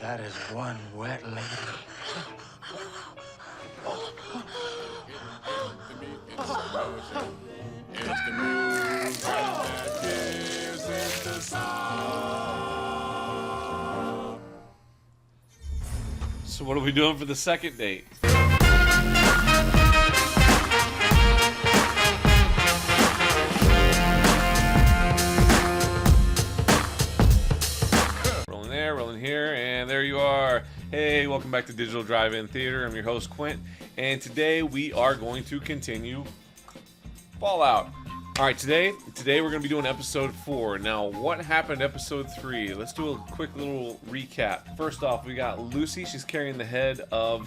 That is one wet lady. It's the movement that gives it the sound. So what are we doing for the second date? Rolling there, rolling here, and there you are. Hey, welcome back to Digital Drive-In Theater. I'm your host, Quint, and today we are going to continue Fallout. Alright, today we're going to be doing episode 4. Now, what happened episode 3? Let's do a quick little recap. First off, we got Lucy. She's carrying the head of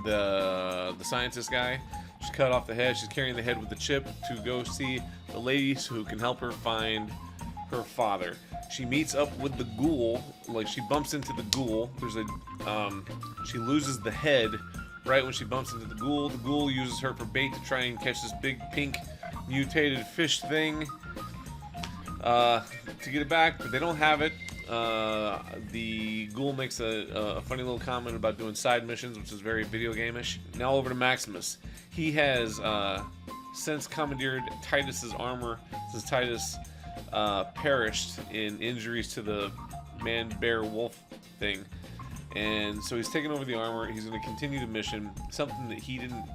the scientist guy. She's cut off the head. She's carrying the head with the chip to go see the ladies who can help her find her father. She meets up with the ghoul. Like, she bumps into the ghoul. There's a she loses the head right when she bumps into the ghoul. The ghoul uses her for bait to try and catch this big pink mutated fish thing to get it back, but they don't have it. The ghoul makes a funny little comment about doing side missions, which is very video game-ish. Now over to Maximus. He has since commandeered Titus's armor since Titus perished in injuries to the man-bear-wolf thing, and so he's taken over the armor. He's going to continue the mission. Something that he didn't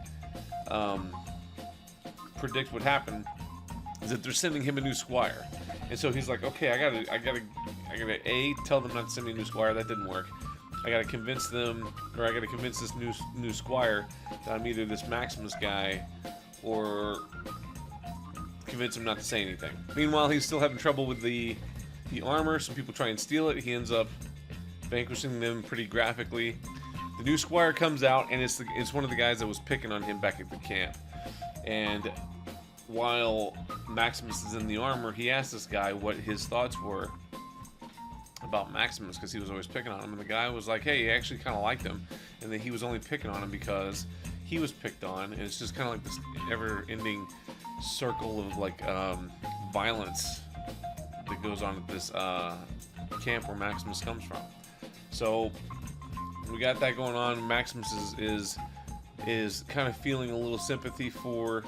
predict would happen is that they're sending him a new squire, and so he's like, okay, I gotta tell them not to send me a new squire. That didn't work. I gotta convince them, or I gotta convince this new squire that I'm either this Maximus guy or convince him not to say anything. Meanwhile, he's still having trouble with the armor. Some people try and steal it. He ends up vanquishing them pretty graphically. The new squire comes out, and it's one of the guys that was picking on him back at the camp. And while Maximus is in the armor, he asked this guy what his thoughts were about Maximus, because he was always picking on him. And the guy was like, hey, he actually kind of liked him, and that he was only picking on him because he was picked on. And it's just kind of like this ever-ending circle of like violence that goes on at this camp where Maximus comes from. So we got that going on. Maximus is kind of feeling a little sympathy for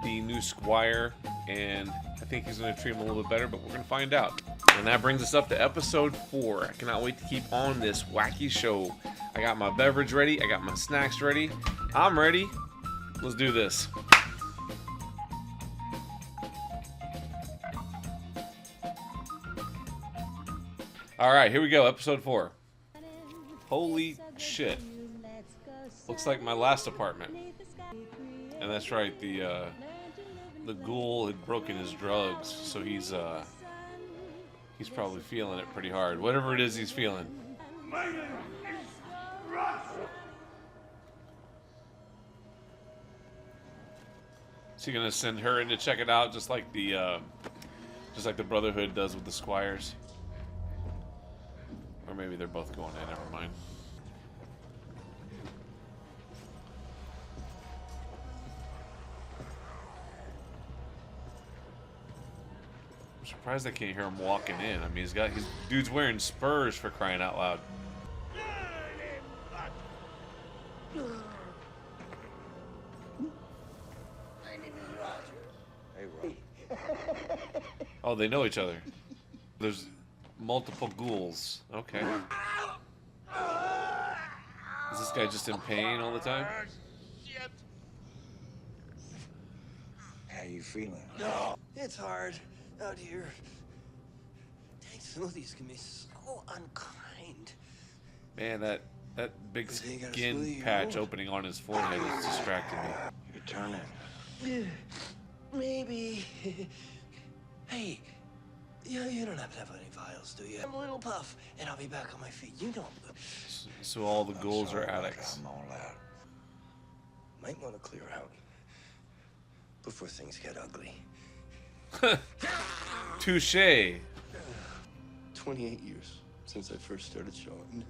the new squire, and I think he's going to treat him a little bit better, but we're going to find out. And that brings us up to episode 4. I cannot wait to keep on this wacky show. I got my beverage ready. I got my snacks ready. I'm ready. Let's do this. Alright, here we go. Episode 4. Holy shit. Looks like my last apartment. And that's right, the ghoul had broken his drugs, so he's probably feeling it pretty hard. Whatever it is he's feeling. My name is Russ. Is he gonna send her in to check it out, just like the Brotherhood does with the squires? Or maybe they're both going in, never mind. I'm surprised I can't hear him walking in. I mean, dude's wearing spurs, for crying out loud. Oh, they know each other. There's multiple ghouls. Okay. Is this guy just in pain all the time? How you feeling? No, it's hard out here. Dang, some of these can be so unkind. Man, that big skin patch opening on his forehead is distracting me. You're turning. Maybe. Hey, you don't have to have any vials, do you? I'm a little puff, and I'll be back on my feet. You know. So all the ghouls are addicts. I'm all out. Might want to clear out before things get ugly. Touché. 28 years since I first started showing.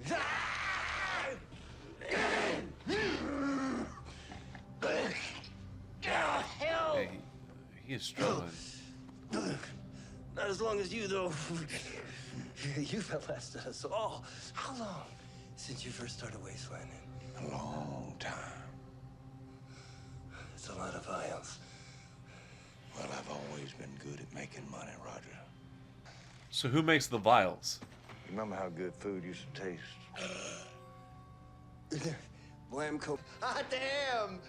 Hey, he is struggling. Not as long as you, though. You've outlasted us all. How long Since you first started wastelanding. A long time. It's a lot of vials. Well, I've always been good at making money, Roger. So who makes the vials? Remember how good food used to taste? Blamco. Ah, damn!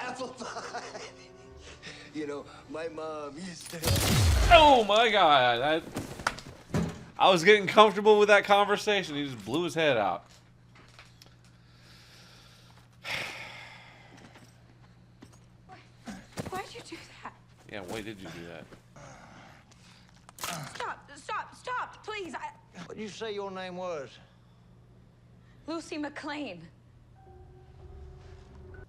Apple pie! You know, my mom used to... Oh my god! I was getting comfortable with that conversation. He just blew his head out. Why'd you do that? Yeah, why did you do that? Stop, please. What'd you say your name was? Lucy McLean.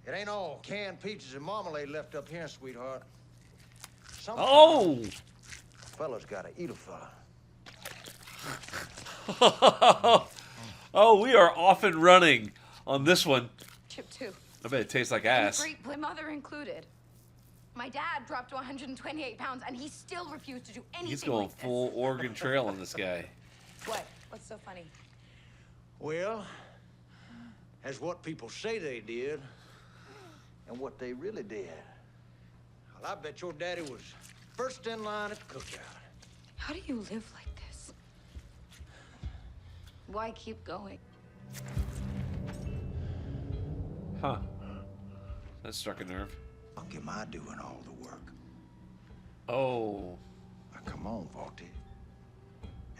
It ain't all canned peaches and marmalade left up here, sweetheart. Oh! Fella's gotta eat a fella. Oh, we are off and running on this one. Chip 2. I bet it tastes like ass. Great mother included. My dad dropped to 128 pounds, and he still refused to do anything. He's going like this. full Oregon Trail on this guy. What? What's so funny? Well, that's what people say they did, and what they really did. Well, I bet your daddy was first in line at the cookout. How do you live like this? Why keep going? Huh. That struck a nerve. Fuck am I doing all the work? Oh. Now, come on, Vaulty.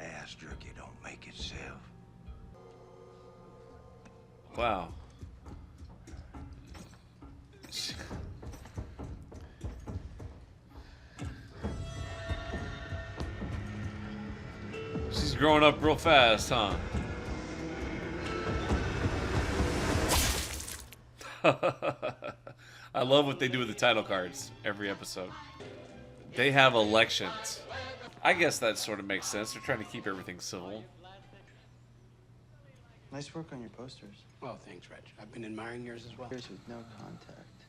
Ass jerky don't make itself. Wow. She's growing up real fast, huh? I love what they do with the title cards every episode. They have elections. I guess that sort of makes sense. They're trying to keep everything civil. Nice work on your posters. Oh, thanks, Reg. I've been admiring yours as well. Yours with no contact.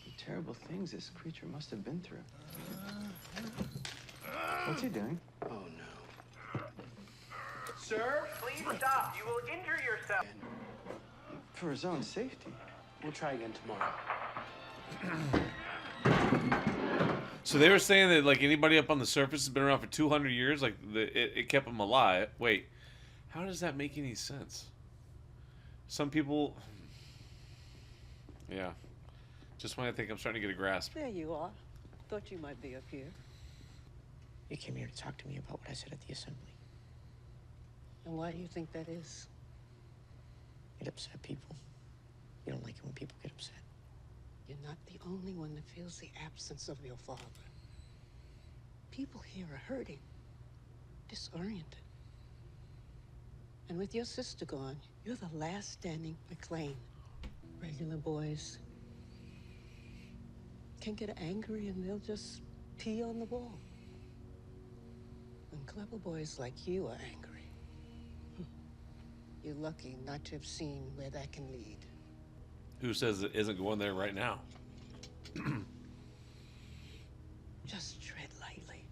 The terrible things this creature must have been through. What's he doing? Oh, no. Sir, please stop. You will injure yourself. For his own safety. We'll try again tomorrow. So they were saying that like anybody up on the surface has been around for 200 years, like it kept them alive. Wait, how does that make any sense? Some people, yeah. Just when I think I'm starting to get a grasp. There you are. Thought you might be up here. You came here to talk to me about what I said at the assembly. And why do you think that is? It upset people. You don't like it when people get upset. You're not the only one that feels the absence of your father. People here are hurting, disoriented. And with your sister gone, you're the last standing McLean. Regular boys can get angry and they'll just pee on the wall. When clever boys like you are angry, you're lucky not to have seen where that can lead. Who says it isn't going there right now? Just tread lightly.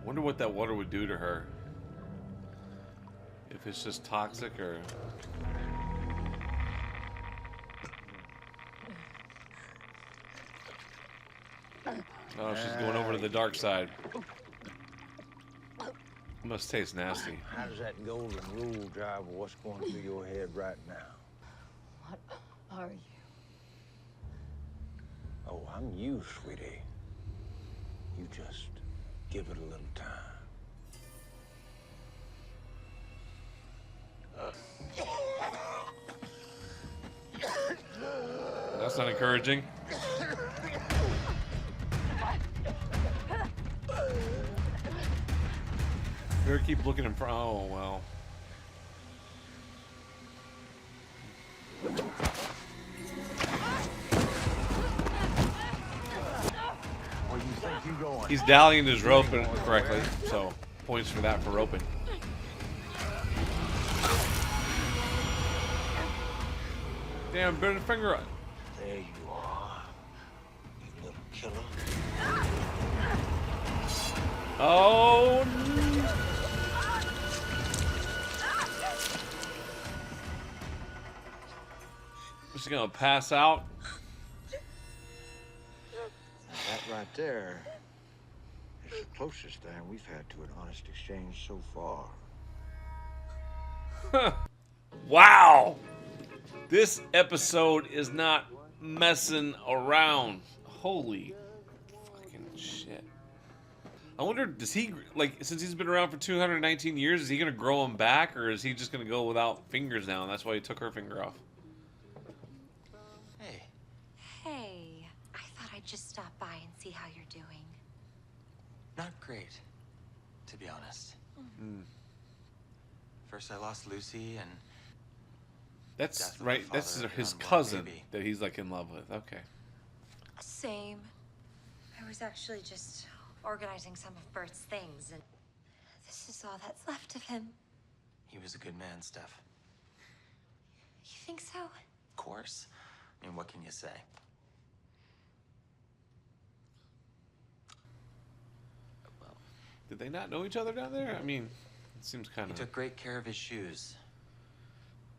Wonder what that water would do to her. If it's just toxic or... Oh, she's going over to the dark side. Must taste nasty. How does that golden rule drive what's going through your head right now? What are you? Oh, I'm you, sweetie. You just give it a little time. That's not encouraging. Better keep looking in front. Oh, well. He's dallying his rope correctly, so points for that for roping. Damn, bit of finger on. There you are, you little killer. Oh. Is he gonna pass out? That right there is the closest thing we've had to an honest exchange so far. Wow! This episode is not messing around. Holy fucking shit. I wonder, does he, like, since he's been around for 219 years, is he gonna grow them back, or is he just gonna go without fingers now, and that's why he took her finger off? Hey. Hey, I thought I'd just stop by and see how you're doing. Not great, to be honest. First I lost Lucy, and That's death of right, my that's father, his unborn cousin baby. that he's, like, in love with. Okay. Same. I was actually just organizing some of Bert's things, and this is all that's left of him. He was a good man, Steph. You think so? Of course. I mean, what can you say? Did they not know each other down there? I mean, it seems kind He of... took great care of his shoes.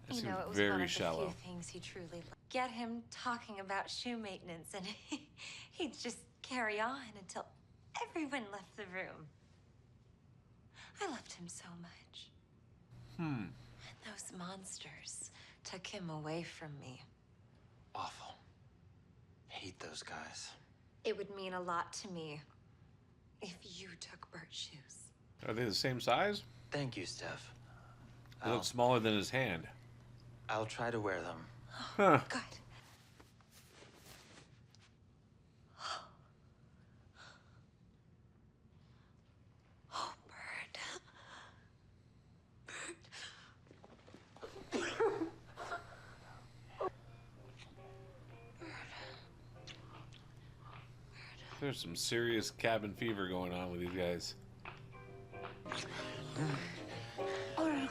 That You seems know, it was very one of shallow. the few things he truly liked. Get him talking about shoe maintenance, and he'd just carry on until everyone left the room. I loved him so much. And those monsters took him away from me. Awful. Hate those guys. It would mean a lot to me if you took Bert's shoes. Are they the same size? Thank you, Steph. They look smaller than his hand. I'll try to wear them. Huh. Good. Oh, Bert. There's some serious cabin fever going on with these guys. Oh, no.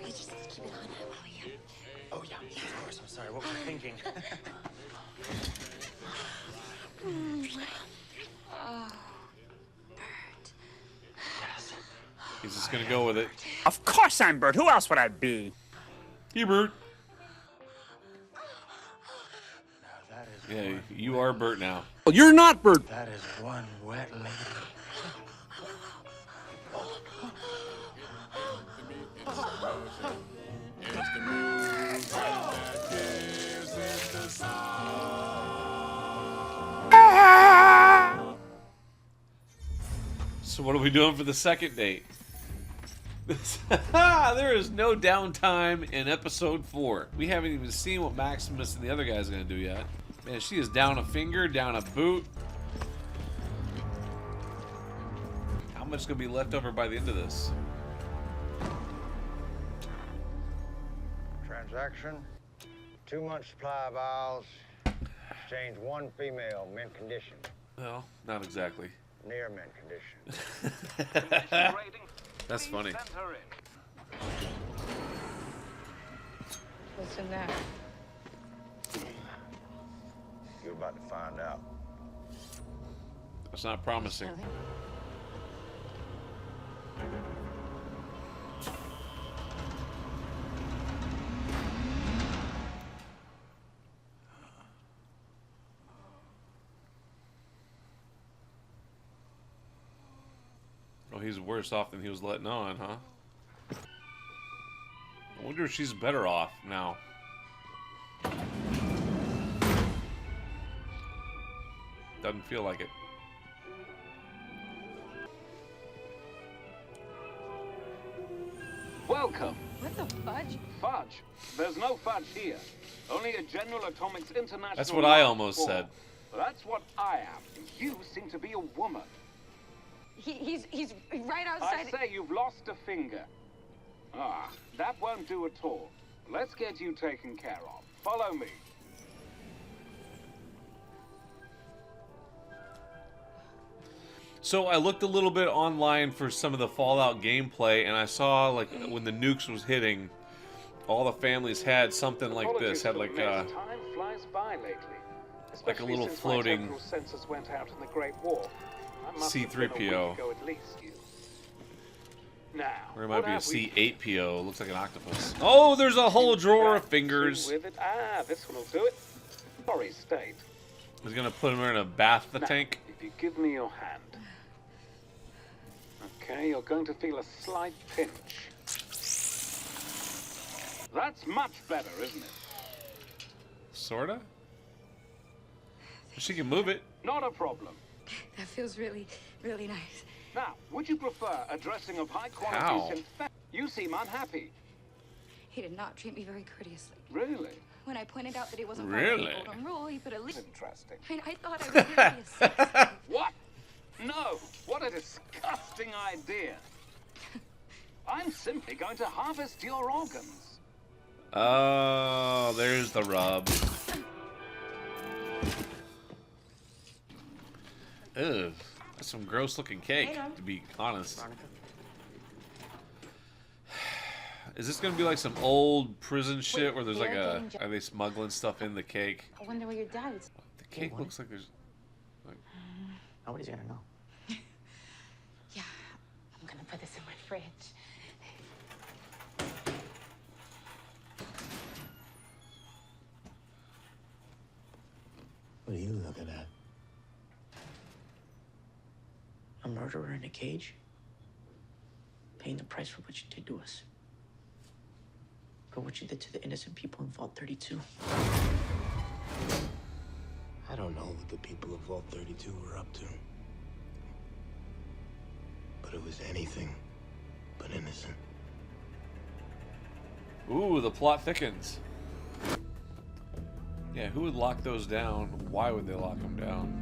You just keep it on. Oh, yeah. Oh, yeah, of course. I'm sorry. What was I thinking? Oh, Bert. Yes. He's just gonna go with it. Of course I'm Bert. Who else would I be? Bert. Now that is Yeah, you are Bert now. Well, you're not Bert. That is one wet lady. So what are we doing for the second date? There is no downtime in episode 4. We haven't even seen what Maximus and the other guy's gonna do yet. Man, she is down a finger, down a boot. How much is gonna be left over by the end of this? Transaction, 2 months supply of owls, exchange 1 female, mint condition, Well, not exactly. near mint condition. That's funny. What's in there? You're about to find out. That's not promising. Oh, he's worse off than he was letting on, huh? I wonder if she's better off now. Doesn't feel like it. Welcome. What the fudge? Fudge. There's no fudge here. Only a General Atomics International. That's what I Mark almost IV. said. That's what I am. You seem to be a woman. He's right outside. I say you've lost a finger. Ah, that won't do at all. Let's get you taken care of. Follow me. So I looked a little bit online for some of the Fallout gameplay, and I saw like when the nukes was hitting, all the families had something like this. Had like time flies by lately. like a little Since floating my temporal sensors went out in the Great War. I must have been a week C3PO. ago at least. Now, Or it might what be a have we- C8PO. Looks like an octopus. Oh, there's a whole drawer of fingers. With it. Ah, this one will do it. Sorry, state. He's gonna put him in a bath Now, tank. if you give me your hand. Okay, you're going to feel a slight pinch. That's much better, isn't it? Sorta. She can move it. Not a problem. That feels really, really nice. Now, would you prefer a dressing of high quality How? synthetic? You seem unhappy. He did not treat me very courteously. Really? When I pointed out that he wasn't Really? following the golden rule, he put a leaf. Interesting. I thought I was curious. What? No! What a disgusting idea! I'm simply going to harvest your organs. Oh, there's the rub. Ugh, that's some gross-looking cake, to be honest. Is this gonna be like some old prison shit where there's like a... Are they smuggling stuff in the cake? I wonder where your dad is. The cake looks like there's... Like... Nobody's gonna know. Yeah, I'm gonna put this in my fridge. What are you looking at? A murderer in a cage? Paying the price for what you did to us. For what you did to the innocent people in Vault 32. I don't know what the people of Vault 32 were up to. But it was anything but innocent. Ooh, the plot thickens. Yeah, who would lock those down? Why would they lock them down?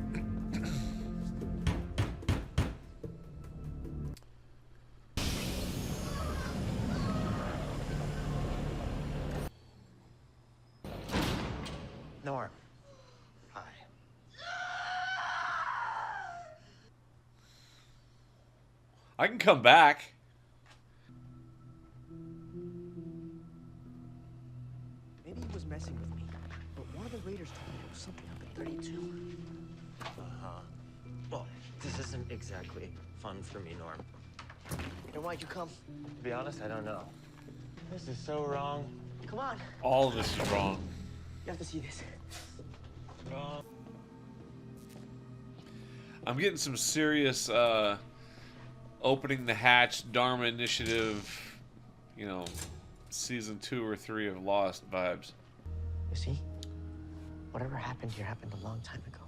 Norm. Hi. I can come back. Maybe he was messing with me. But one of the raiders told me there was something up at 32. Uh-huh. Well, this isn't exactly fun for me, Norm. Then why'd you come? To be honest, I don't know. This is so wrong. Come on. All of this is wrong. You have to see this. Wrong. I'm getting some serious opening the hatch Dharma initiative, you know, season 2 or 3 of Lost vibes. You see? Whatever happened here happened a long time ago.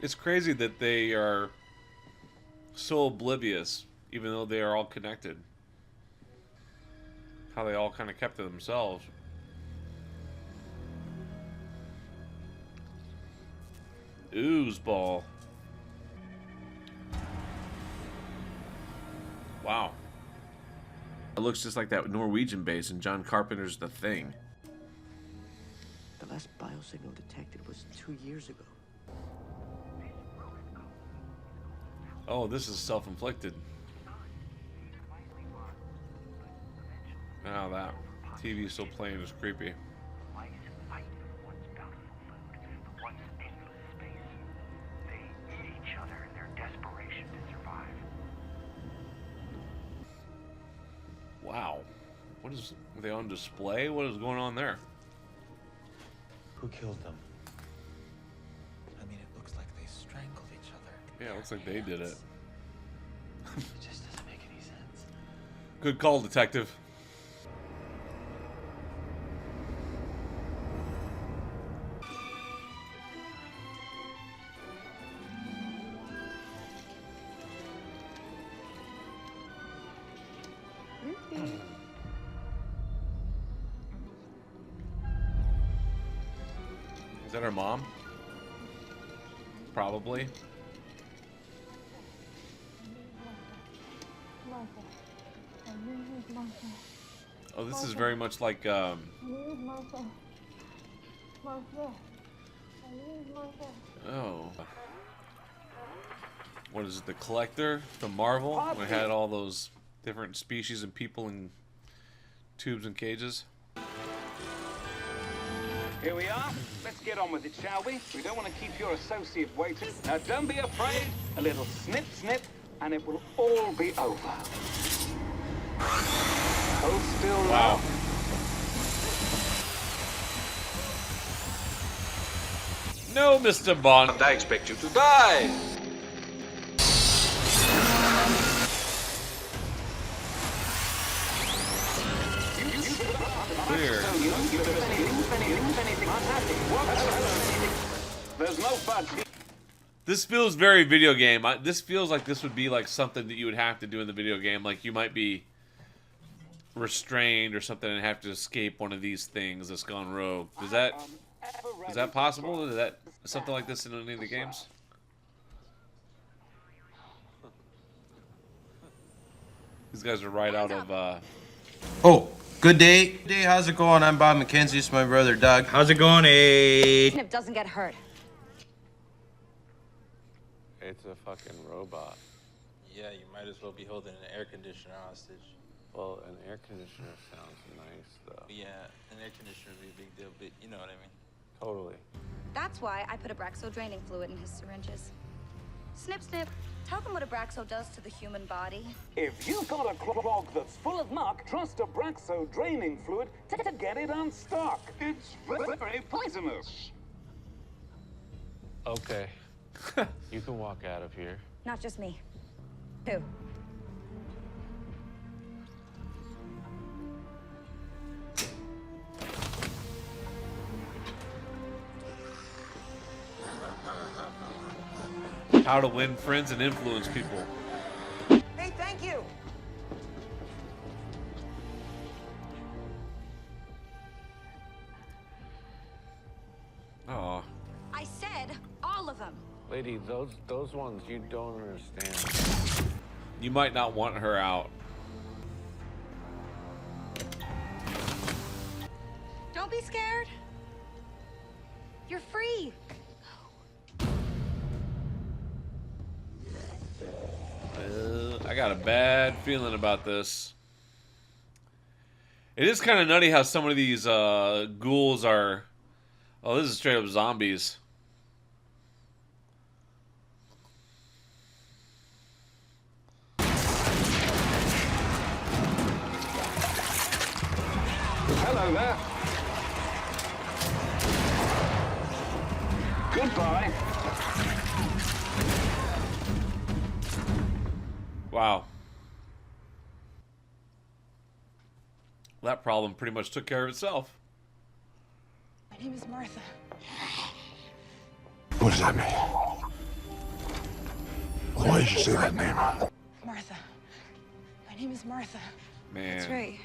It's crazy that they are so oblivious, even though they are all connected. How they all kind of kept to themselves. Ooze ball. Wow. It looks just like that Norwegian base in John Carpenter's The Thing. The last biosignal detected was 2 years ago. Oh, this is self-inflicted. Now that TV still playing is creepy. Wow. What is... Are they on display? What is going on there? Who killed them? I mean, it looks like they strangled each other. Yeah, it looks like they did it. It just doesn't make any sense. Good call, detective. Is that her mom? Probably. Oh, this is very much like Oh. What is it, the Collector from Marvel? When it had all those different species of people in tubes and cages. Here we are. Let's get on with it, shall we? We don't want to keep your associate waiting. Now, don't be afraid. A little snip, snip, and it will all be over. Hold still now. Wow. No, Mr. Bond. I expect you to die. Clear. There's no fudge. This feels very video game. This feels like this would be like something that you would have to do in the video game. Like you might be restrained or something and have to escape one of these things that's gone rogue. Is that possible? Is that something like this in any of the games? These guys are right out of Oh, good day. Good day, how's it going? I'm Bob McKenzie. It's my brother Doug. How's it going, Snip doesn't get hurt. It's a fucking robot. Yeah, you might as well be holding an air conditioner hostage. Well, an air conditioner sounds nice, though. Yeah, an air conditioner would be a big deal, but you know what I mean. Totally. That's why I put Abraxo draining fluid in his syringes. Snip, snip. Tell them what Abraxo does to the human body. If you've got a clog that's full of muck, trust Abraxo draining fluid to get it unstuck. It's very poisonous. Okay. You can walk out of here. Not just me. Who? how to win friends and influence people. Hey, thank you. Aw. I said all of them. Lady, those ones you don't understand. You might not want her out. Don't be scared. You're free. I got a bad feeling about this. It is kind of nutty how some of these ghouls are... Oh, this is straight up zombies. Hello there. Goodbye. Wow. That problem pretty much took care of itself. My name is Martha. What does that mean? Why did you say that name? Martha. My name is Martha. Man. That's right.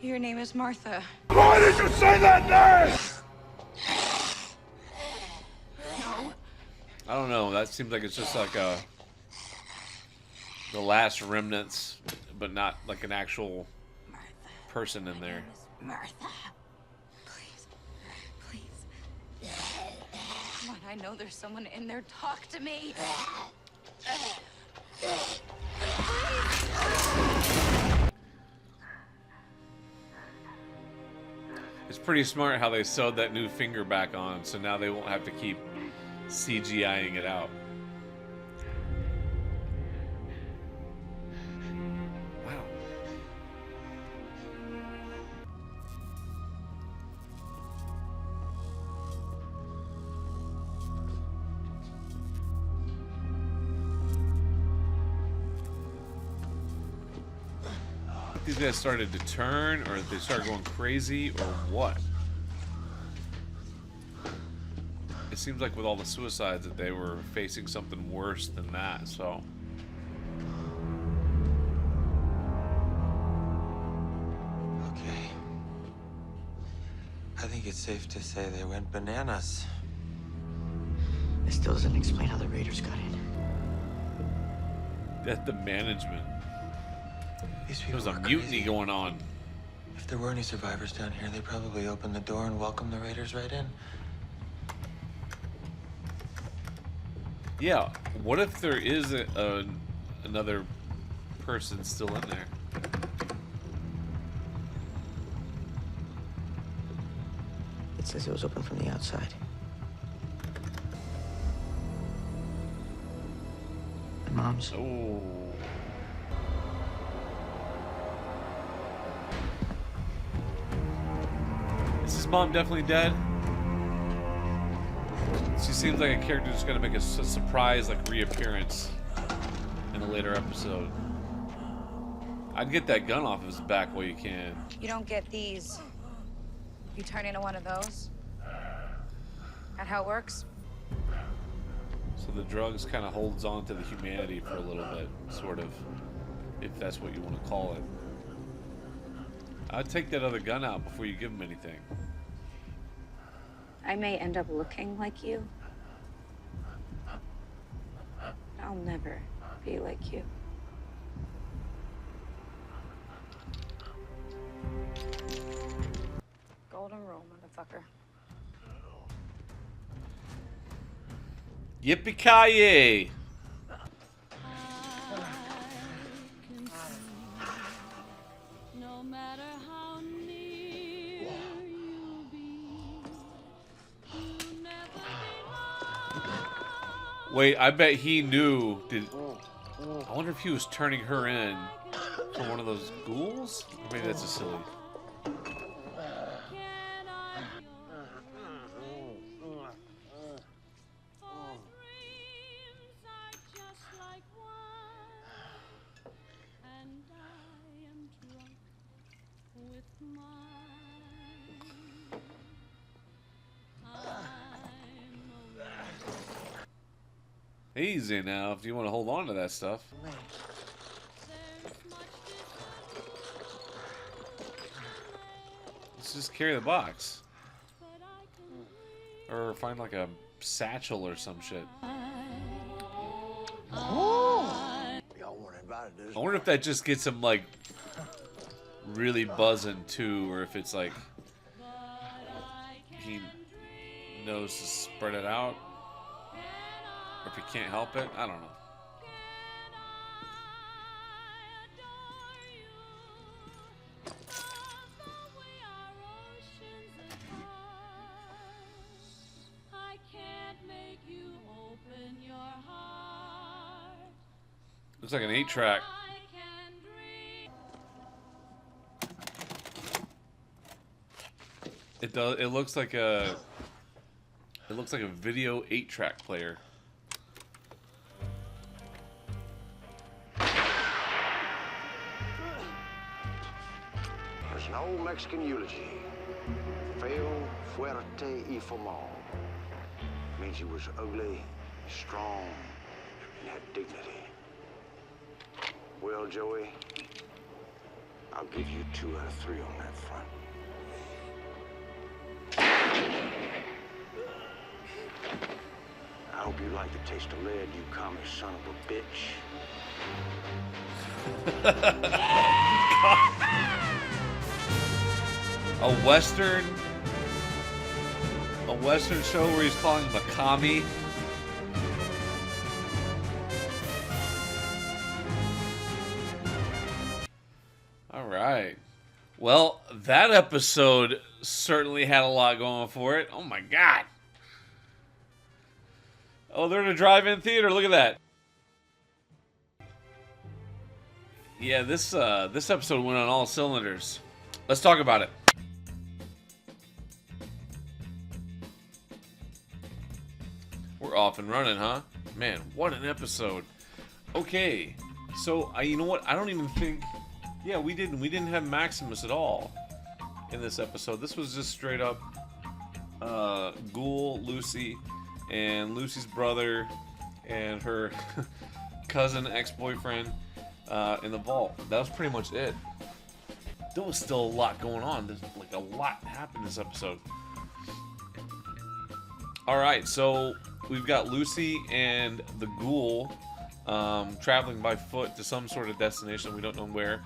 Your name is Martha. Why did you say that name? No. I don't know. That seems like it's just like the last remnants, but not like an actual person in there. Martha. Please. Please. Come on, I know there's someone in there. Talk to me. It's pretty smart how they sewed that new finger back on, so now they won't have to keep CGIing it out. Wow. These guys started to turn, or they started going crazy, or what? It seems like with all the suicides that they were facing something worse than that, so. Okay. I think it's safe to say they went bananas. It still doesn't explain how the Raiders got in. That the management. These There people was a are mutiny crazy. going on. If there were any survivors down here, they probably opened the door and welcomed the Raiders right in. Yeah, what if there is another person still in there? It says it was open from the outside. My mom's. Oh. Is his mom definitely dead? She seems like a character who's gonna make a surprise, like, reappearance in a later episode. I'd get that gun off of his back while you can. You don't get these. You turn into one of those. That how it works? So the drugs kind of holds on to the humanity for a little bit, sort of, if that's what you want to call it. I'd take that other gun out before you give him anything. I may end up looking like you. I'll never be like you. Golden rule, motherfucker. Yippee-ki-yay! No matter how near you be, you never Wait, I bet he knew. I wonder if he was turning her in for one of those ghouls? Or maybe that's a silly. Easy now, if you want to hold on to that stuff. Let's just carry the box. Or find like a satchel or some shit. I wonder if that just gets him like really buzzing too, or if it's like he knows to spread it out. Or if he can't help it, I don't know. Looks like an 8-track. It does. It looks like a. It looks like a video 8-track player. There's an old Mexican eulogy. Feo fuerte y formal. Means he was ugly, strong, and had dignity. Well, Joey, I'll give you 2 out of 3 on that front. I hope you like the taste of lead, you commie son of a bitch. A western show where he's calling him a commie. All right. Well, that episode certainly had a lot going for it. Oh my god. Oh, they're in a drive-in theater. Look at that. Yeah, this episode went on all cylinders. Let's talk about it. We're off and running, huh? Man, what an episode. Okay, so you know what? I don't even think. Yeah, we didn't have Maximus at all in this episode. This was just straight up Ghoul, Lucy, and Lucy's brother and her cousin, ex-boyfriend in the vault. That was pretty much it. There was still a lot going on. There's like a lot happened this episode. All right, so we've got Lucy and the Ghoul traveling by foot to some sort of destination. We don't know where.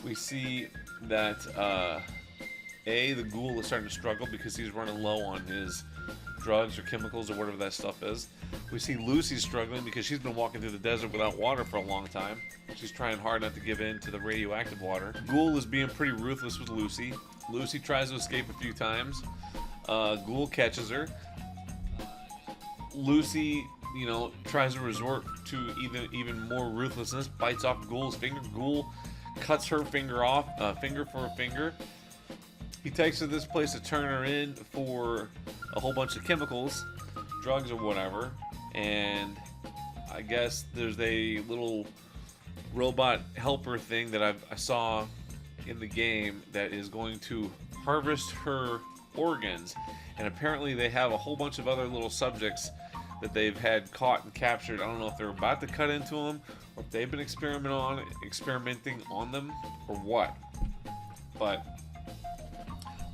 We see that the Ghoul is starting to struggle because he's running low on his drugs or chemicals or whatever that stuff is. We see Lucy struggling because she's been walking through the desert without water for a long time. She's trying hard not to give in to the radioactive water. Ghoul is being pretty ruthless with Lucy. Lucy tries to escape a few times. Ghoul catches her. Lucy, you know, tries to resort to even more ruthlessness, bites off Ghoul's finger. Ghoul cuts her finger off, finger for a finger. He takes her to this place to turn her in for a whole bunch of chemicals, drugs or whatever, and I guess there's a little robot helper thing that I saw in the game that is going to harvest her organs, and apparently they have a whole bunch of other little subjects that they've had caught and captured. I don't know if they're about to cut into them, or if they've been experimenting on them, or what. But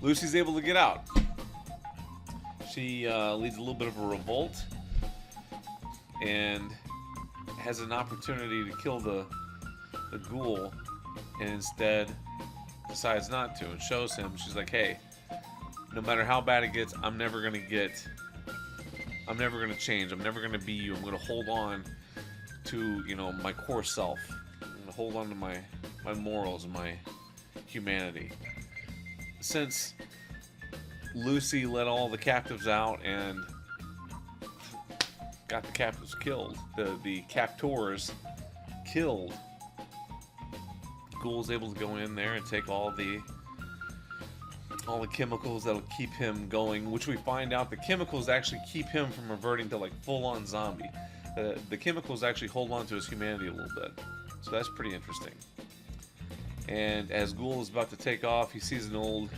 Lucy's able to get out. She leads a little bit of a revolt and has an opportunity to kill the ghoul, and instead decides not to, and shows him. She's like, hey, no matter how bad it gets, I'm never gonna change. I'm never gonna be you. I'm gonna hold on to, you know, my core self. I'm gonna hold on to my morals and my humanity. Since Lucy let all the captives out and got the captives killed, the captors killed, Ghoul's able to go in there and take all the chemicals that'll keep him going, which we find out the chemicals actually keep him from reverting to like full-on zombie. The chemicals actually hold on to his humanity a little bit, so that's pretty interesting. And as Ghoul is about to take off, he sees an old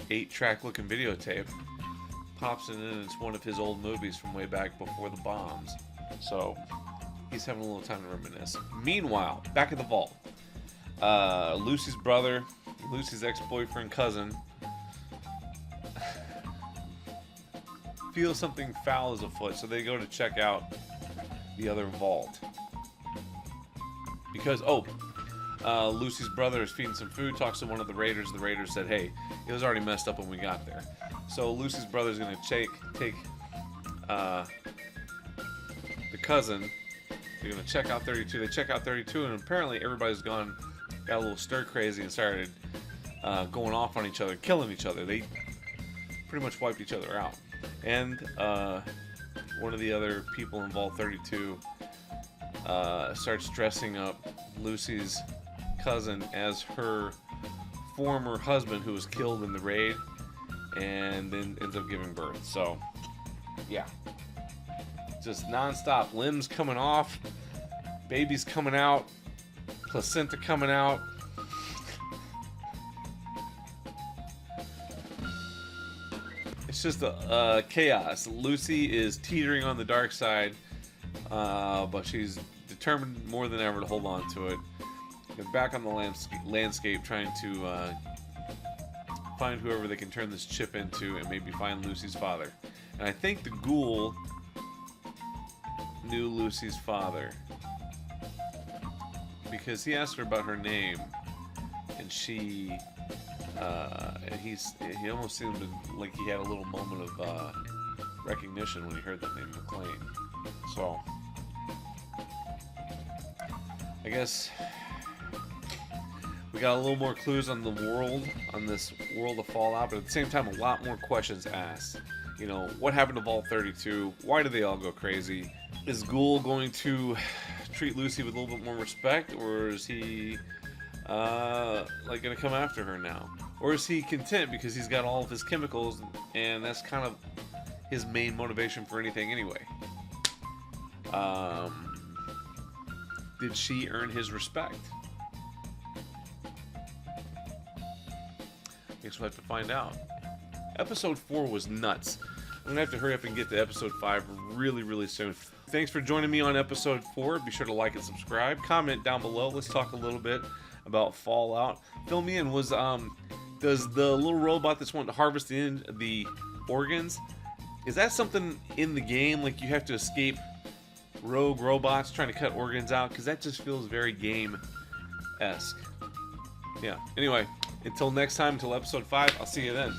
8-track looking videotape, pops it in, and it's one of his old movies from way back before the bombs. So he's having a little time to reminisce. Meanwhile, back at the vault, Lucy's brother, Lucy's ex-boyfriend cousin, feels something foul is afoot, so they go to check out the other vault. Because, Lucy's brother is feeding some food, talks to one of the raiders. The raiders said, hey, it was already messed up when we got there. So Lucy's brother's going to take the cousin. They're going to check out 32. They check out 32, and apparently everybody's got a little stir crazy and started going off on each other, killing each other. They pretty much wiped each other out. And one of the other people in Vault 32 starts dressing up Lucy's cousin as her former husband who was killed in the raid, and then ends up giving birth. So, yeah. Just non-stop. Limbs coming off, babies coming out, placenta coming out. It's just a chaos. Lucy is teetering on the dark side, but she's determined more than ever to hold on to it. They're back on the landscape trying to find whoever they can turn this chip into and maybe find Lucy's father. And I think the ghoul knew Lucy's father because he asked her about her name, and she he almost seemed like he had a little moment of recognition when he heard that name, McLean. So I guess we got a little more clues on the world, on this world of Fallout, but at the same time a lot more questions asked. You know, what happened to Vault 32? Why did they all go crazy? Is Ghoul going to treat Lucy with a little bit more respect, or is he like gonna come after her now? Or is he content because he's got all of his chemicals and that's kind of his main motivation for anything anyway? Did she earn his respect? Guess we'll have to find out. Episode 4 was nuts. I'm gonna have to hurry up and get to episode 5 really, really soon. Thanks for joining me on episode 4. Be sure to like and subscribe. Comment down below. Let's talk a little bit about Fallout. Fill me in. Does the little robot that's wanting to harvest the organs, is that something in the game? Like you have to escape rogue robots trying to cut organs out? Because that just feels very game-esque. Yeah. Anyway, until next time, until episode 5, I'll see you then.